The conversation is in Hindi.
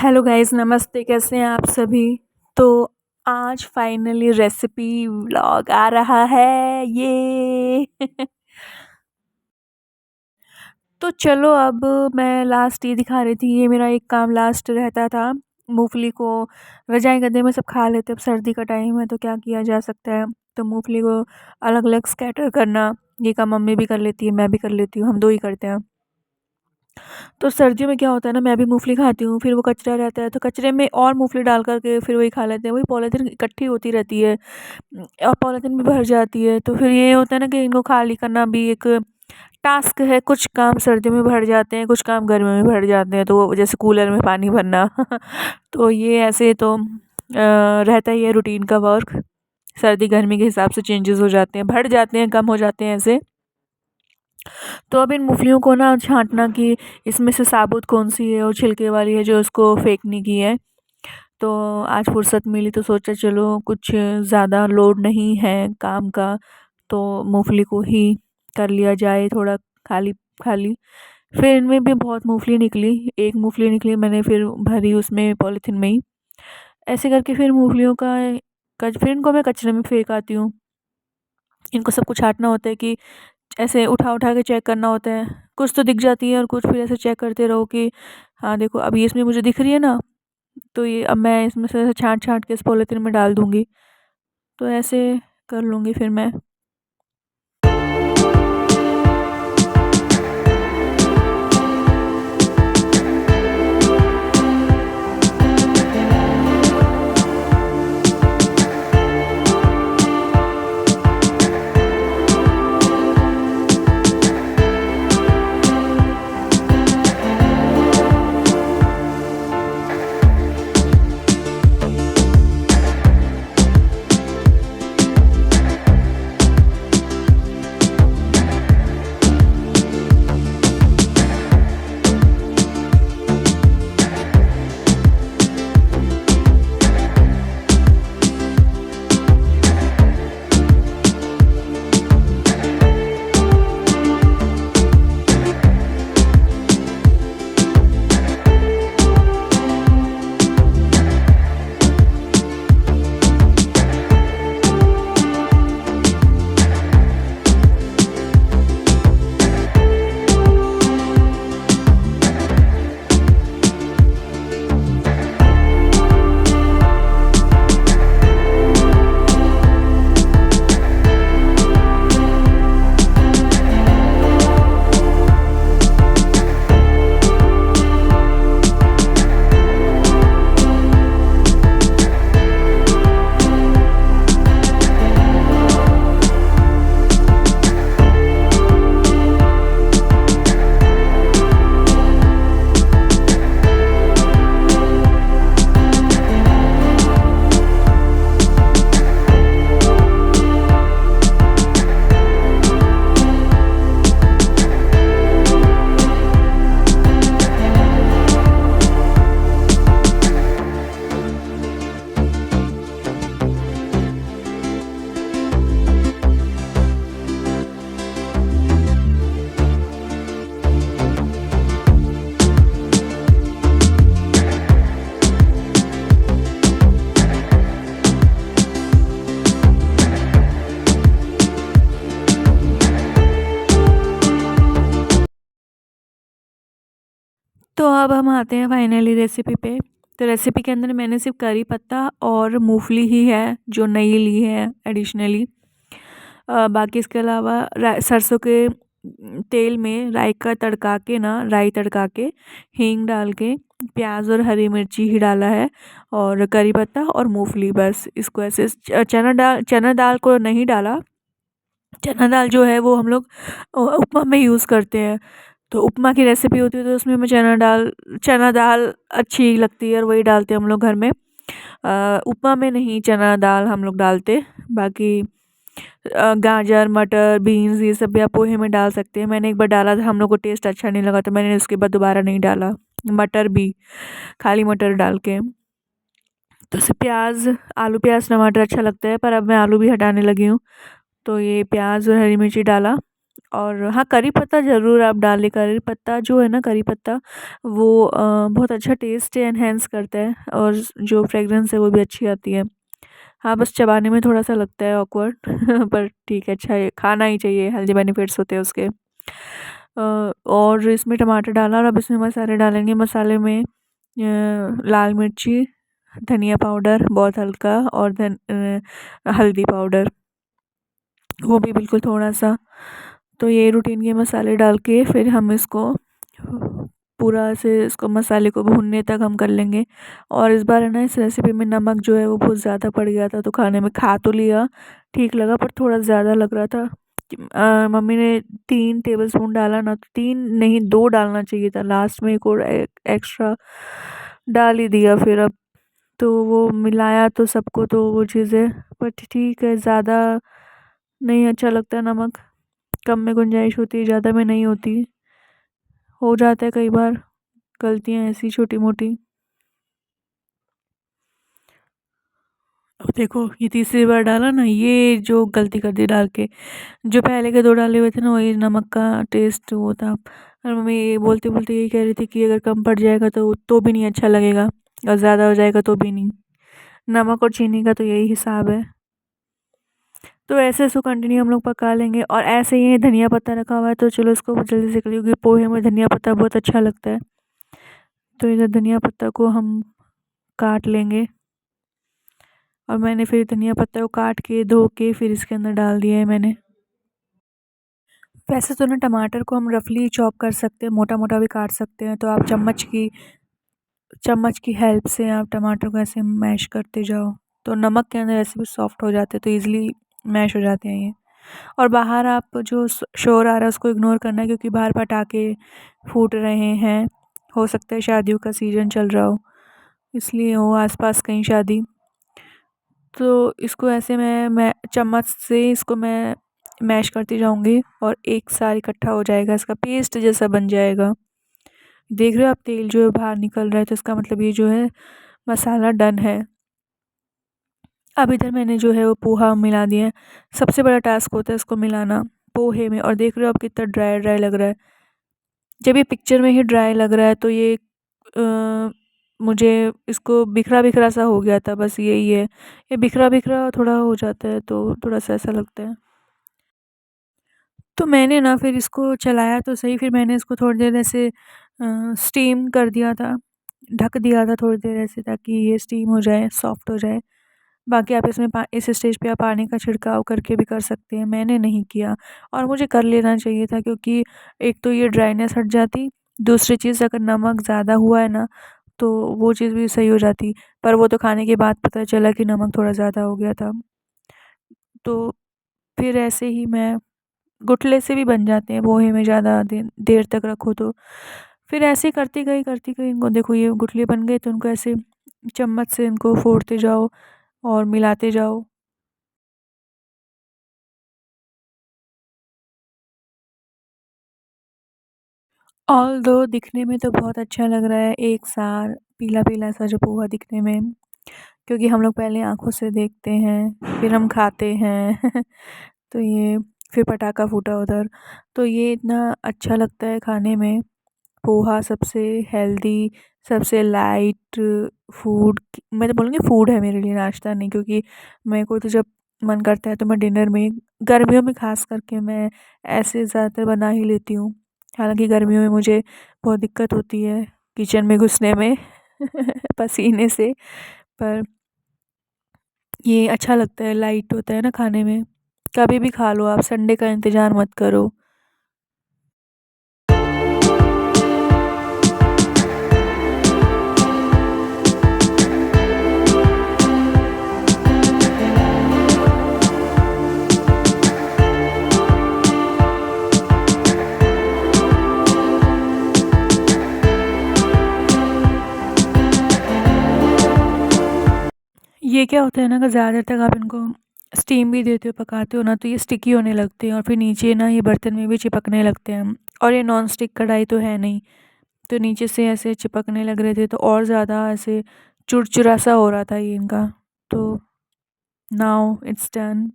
हेलो गाइस, नमस्ते। कैसे हैं आप सभी? तो आज फाइनली रेसिपी व्लॉग आ रहा है, ये तो चलो, अब मैं लास्ट ये दिखा रही थी, ये मेरा एक काम लास्ट रहता था। मूंगफली को रजाई गद्दे में सब खा लेते, अब सर्दी का टाइम है तो क्या किया जा सकता है। तो मूंगफली को अलग अलग स्कैटर करना, ये काम मम्मी भी कर लेती है, मैं भी कर लेती हूँ, हम दो ही करते हैं। तो सर्दियों में क्या होता है ना, मैं भी मूँगफली खाती हूँ, फिर वो कचरा रहता है तो कचरे में और मूँगफली डाल कर के फिर वही खा लेते हैं। वही पॉलीथीन इकट्ठी होती रहती है, और पॉलीथीन भी भर जाती है, तो फिर ये होता है ना कि इनको खाली करना भी एक टास्क है। कुछ काम सर्दियों में भर जाते हैं, कुछ काम गर्मियों में भर जाते हैं, तो वो जैसे कूलर में पानी भरना तो ये ऐसे तो रहता ही है रूटीन का वर्क। सर्दी गर्मी के हिसाब से चेंजेस हो जाते हैं, बढ़ जाते हैं, कम हो जाते हैं ऐसे। तो अब इन मूँगफलियों को ना छाँटना कि इसमें से साबुत कौन-सी है और छिलके वाली है जो उसको फेंकने की है। तो आज फुर्सत मिली तो सोचा चलो कुछ ज़्यादा लोड नहीं है काम का, तो मूँगफली को ही कर लिया जाए थोड़ा खाली-खाली। फिर इनमें भी बहुत मूँगफली निकली, एक मूँगफली निकली, मैंने फिर भरी उसमें पॉलीथीन में ही। ऐसे करके फिर मूँगफलियों का कच फिर इनको मैं कचरे में फेंक आती हूँ। इनको सबको छाँटना होता है कि ऐसे उठा-उठा के चेक करना होता है। कुछ तो दिख जाती है और कुछ फिर ऐसे चेक करते रहो कि हाँ, देखो अब ये इसमें मुझे दिख रही है ना, तो ये अब मैं इसमें से ऐसे छाँट-छाँट के इस पॉलीथीन में डाल दूँगी। तो ऐसे कर लूँगी फिर मैं। तो अब हम आते हैं फाइनली रेसिपी पे। तो रेसिपी के अंदर मैंने सिर्फ़ करी पत्ता और मूँगफली ही है जो नई ली है एडिशनली। बाकी इसके अलावा सरसों के तेल में राई तड़का के हींग डाल के प्याज और हरी मिर्ची ही डाला है, और करी पत्ता और मूंगफली, बस इसको ऐसे चना दाल को नहीं डाला। चना दाल जो है वो हम लोग उपमा में यूज़ करते हैं। तो उपमा की रेसिपी होती है तो उसमें मैं चना दाल अच्छी लगती है और वही डालते हैं हम लोग घर में। उपमा में नहीं चना दाल हम लोग डालते। बाकी गाजर, मटर, बीन्स ये सब भी आप पोहे में डाल सकते हैं। मैंने एक बार डाला था, हम लोग को टेस्ट अच्छा नहीं लगा तो मैंने उसके बाद दोबारा नहीं डाला। मटर भी, खाली मटर डाल के। तो उससे आलू, प्याज़, टमाटर अच्छा लगता है, पर अब मैं आलू भी हटाने लगी हूँ। तो ये प्याज़ और हरी मिर्ची डाला और हाँ, करी पत्ता ज़रूर आप डालें, करी पत्ता जो है ना, करी पत्ता वो बहुत अच्छा टेस्ट एनहांस करता है और जो फ्रेग्रेंस है वो भी अच्छी आती है। हाँ, बस चबाने में थोड़ा-सा लगता है ऑकवर्ड पर ठीक है, अच्छा है, खाना ही चाहिए, हेल्दी बेनिफिट्स होते हैं उसके। और इसमें टमाटर डाला और अब इसमें मसाले डालेंगे। मसाले में लाल मिर्ची, धनिया पाउडर बहुत हल्का और हल्दी पाउडर, वो भी बिल्कुल थोड़ा-सा। तो ये रूटीन के मसाले डाल के फिर हम इसको पूरा से इसको मसाले को भूनने तक हम कर लेंगे। और इस बार है ना, इस रेसिपी में नमक जो है वो बहुत ज़्यादा पड़ गया था, तो खाने में खा तो लिया, ठीक लगा, पर थोड़ा ज़्यादा लग रहा था। मम्मी ने 3 टेबलस्पून डाला ना, तो 3 नहीं 2 डालना चाहिए था, लास्ट में एक और एक्स्ट्रा डाल ही दिया फिर। अब तो वो मिलाया तो सबको, तो वो चीज़ें, बट ठीक है, ज़्यादा नहीं अच्छा लगता नमक, कम में गुंजाइश होती है, ज़्यादा में नहीं होती। हो जाता है कई बार गलतियाँ ऐसी छोटी-मोटी। अब देखो ये तीसरी बार डाला ना, ये जो गलती कर दी डाल के, जो पहले के 2 डाले हुए थे ना, वही नमक का टेस्ट वो था। और मम्मी ये बोलते-बोलते यही कह रही थी कि अगर कम पड़ जाएगा तो भी नहीं अच्छा लगेगा और ज़्यादा हो जाएगा तो भी नहीं। नमक और चीनी का तो यही हिसाब है। तो ऐसे इसको कंटिन्यू हम लोग पका लेंगे। और ऐसे ही धनिया पत्ता रखा हुआ है, तो चलो इसको जल्दी से कर, क्योंकि पोहे में धनिया पत्ता बहुत अच्छा लगता है। तो इधर धनिया पत्ता को हम काट लेंगे और मैंने फिर धनिया पत्ता को काट के धो के फिर इसके अंदर डाल दिया है मैंने। वैसे तो ना टमाटर को हम रफली चॉप कर सकते हैं, मोटा-मोटा भी काट सकते हैं, तो आप चम्मच की हेल्प से आप टमाटर को ऐसे मैश करते जाओ, तो नमक के अंदर ऐसे भी सॉफ्ट हो जाते हैं, तो ईज़िली मैश हो जाते हैं ये। और बाहर आप जो शोर आ रहा है उसको इग्नोर करना है, क्योंकि बाहर पटाखे फूट रहे हैं। हो सकता है शादियों का सीज़न चल रहा हो, इसलिए हो आस-पास कहीं शादी। तो इसको ऐसे मैं चम्मच से इसको मैं मैश करती जाऊँगी और एक साथ इकट्ठा हो जाएगा, इसका पेस्ट जैसा बन जाएगा। देख रहे हो आप, तेल जो है बाहर निकल रहा है, तो इसका मतलब ये जो है मसाला डन है। अब इधर मैंने जो है वो पोहा मिला दिया है। सबसे बड़ा टास्क होता है इसको मिलाना पोहे में, और देख रहे हो आप कितना ड्राई लग रहा है। जब ये पिक्चर में ही ड्राई लग रहा है, तो ये मुझे इसको बिखरा-बिखरा सा हो गया था, बस यही है। ये बिखरा-बिखरा थोड़ा हो जाता है, तो थोड़ा-सा ऐसा लगता है। तो मैंने ना फिर इसको चलाया तो सही, फिर मैंने इसको थोड़ी देर ऐसे स्टीम कर दिया था, ढक दिया था थोड़ी देर ऐसे, ताकि ये स्टीम हो जाए, सॉफ्ट हो जाए। बाकी आप इसमें इस स्टेज पे आप पानी का छिड़काव करके भी कर सकते हैं, मैंने नहीं किया और मुझे कर लेना चाहिए था, क्योंकि एक तो ये ड्राइनेस हट जाती, दूसरी चीज़ अगर नमक ज़्यादा हुआ है ना, तो वो चीज़ भी सही हो जाती। पर वो तो खाने के बाद पता चला कि नमक थोड़ा ज़्यादा हो गया था। तो फिर ऐसे ही मैं, गुठले से भी बन जाते हैं पोहे में, ज़्यादा देर तक रखो तो। फिर ऐसे ही करती गई इनको, देखो ये गुठली बन गई, तो उनको ऐसे चम्मच से इनको फोड़ते जाओ और मिलाते जाओ। ऑल्दो दिखने में तो बहुत अच्छा लग रहा है, एक सार पीला-पीला सा जो पोहा दिखने में, क्योंकि हम लोग पहले आँखों से देखते हैं, फिर हम खाते हैं तो ये फिर पटाखा फूटा उधर, तो ये इतना अच्छा लगता है खाने में। पोहा सबसे हेल्दी, सबसे लाइट फूड, मैं तो बोलूँगी फूड है मेरे लिए, नाश्ता नहीं, क्योंकि मेरे को तो जब मन करता है तो मैं डिनर में, गर्मियों में ख़ास करके मैं ऐसे ज़्यादातर बना ही लेती हूँ। हालाँकि गर्मियों में मुझे बहुत दिक्कत होती है किचन में घुसने में पसीने से, पर ये अच्छा लगता है, लाइट होता है ना खाने में। कभी भी खा लो आप, संडे का इंतज़ार मत करो। ये क्या होता है ना, अगर ज़्यादा तक आप इनको स्टीम भी देते हो, पकाते हो ना, तो ये स्टिकी होने लगते हैं और फिर नीचे ना ये बर्तन में भी चिपकने लगते हैं। और ये नॉन स्टिक कढ़ाई तो है नहीं, तो नीचे से ऐसे चिपकने लग रहे थे, तो और ज़्यादा ऐसे चुरचुरा सा हो रहा था ये इनका। तो नाउ इट्स डन।